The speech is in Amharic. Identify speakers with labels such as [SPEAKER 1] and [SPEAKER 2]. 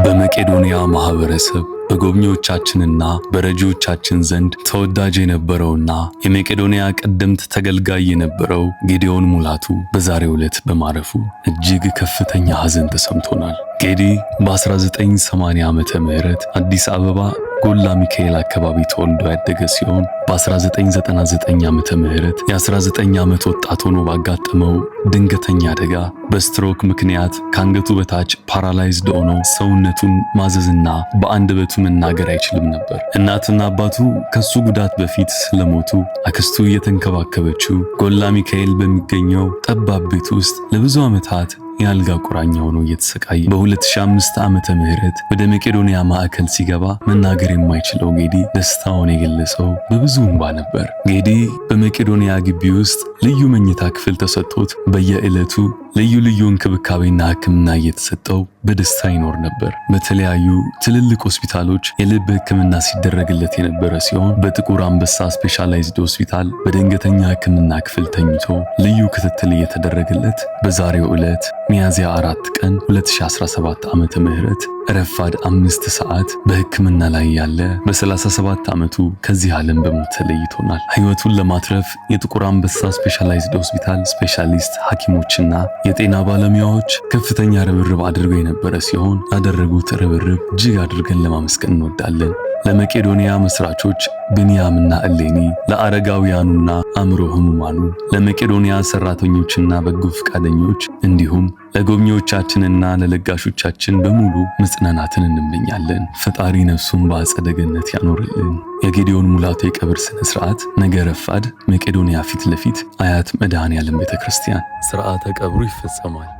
[SPEAKER 1] በመቄዶንያ ማህበረሰብ በጎብኚዎቻችንና በረጂዎቻችን ዘንድ ተወዳጅ የነበረውና የመቄዶንያ ቀደምት ተገልጋይ የነበረው ጌዲዮን ሙላቱ በዛሬው ዕለት በማረፉ እጅግ ከፍተኛ ሐዘን ተሰምቶናል። ጌዲ በ1980 ዓመተ ምህረት አዲስ አበባ ጎላ ሚካኤል አካባቢ ተወልዶ ያደገ ሲሆን በ1999 ዓመተ ምህረት የ19 ዓመት ወጣት ሆኖ ባጋጠመው ድንገተኛ አደጋ በስትሮክ ምክንያት ከአንገቱ በታች ፓራላይዝድ ሆኖ ሰውነቱን ማዘዝና በአንደበቱ መናገር አይችልም ነበር። እናትና አባቱ ከሱ ጉዳት በፊት ስለሞቱ አክስቱ እየተንከባከበችው ጎላ ሚካኤል በሚገኘው ጠባብ ቤት ውስጥ ለብዙ ዓመታት የአልጋ ቁራኛ ሆኖ እየተሰቃየ በ2005 ዓመተ ምህረት ወደ መቄዶንያ ማዕከል ሲገባ መናገር የማይችለው ጌዲ ደስታውን የገለጸው በብዙ እንባ ነበር። ጌዲ በመቄዶንያ ግቢ ውስጥ ልዩ መኝታ ክፍል ተሰጥቶት በየዕለቱ ልዩ እንክብካቤና ሕክምና እየተሰጠው በደስታ ይኖር ነበር። በተለያዩ ትልልቅ ሆስፒታሎች የልብ ሕክምና ሲደረግለት የነበረ ሲሆን በጥቁር አንበሳ ስፔሻላይዝድ ሆስፒታል በድንገተኛ ሕክምና ክፍል ተኝቶ ልዩ ክትትል እየተደረገለት በዛሬው ዕለት ሚያዝያ 4 ቀን 2017 ዓመተ ምህረት ረፋድ 5 ሰዓት በሕክምና ላይ ያለ በ37 ዓመቱ ከዚህ ዓለም በሞት ተለይቶናል። ሕይወቱን ለማትረፍ የጥቁር አንበሳ ስፔሻላይዝድ ሆስፒታል ስፔሻሊስት ሐኪሞችና የጤና ባለሙያዎች ከፍተኛ ርብርብ አድርገው የነበረ ሲሆን ያደረጉት ርብርብ እጅግ አድርገን ለማመስገን እንወዳለን። ለመቄዶንያ መስራቾች ብንያምና እሌኒ፣ ለአረጋውያኑና አእምሮ ህሙማኑ፣ ለመቄዶንያ ሰራተኞችና በጎ ፈቃደኞች እንዲሁም ለጎብኚዎቻችንና ለለጋሾቻችን በሙሉ መጽናናትን እንመኛለን። ፈጣሪ ነፍሱን በአጸደ ገነት ያኖርልን። የጌዲዮን ሙላቱ የቀብር ስነ ስርዓት ነገ ረፋድ መቄዶንያ ፊት ለፊት አያት መድኃኔዓለም ቤተክርስቲያን ስርዓተ ቀብሩ ይፈጸማል።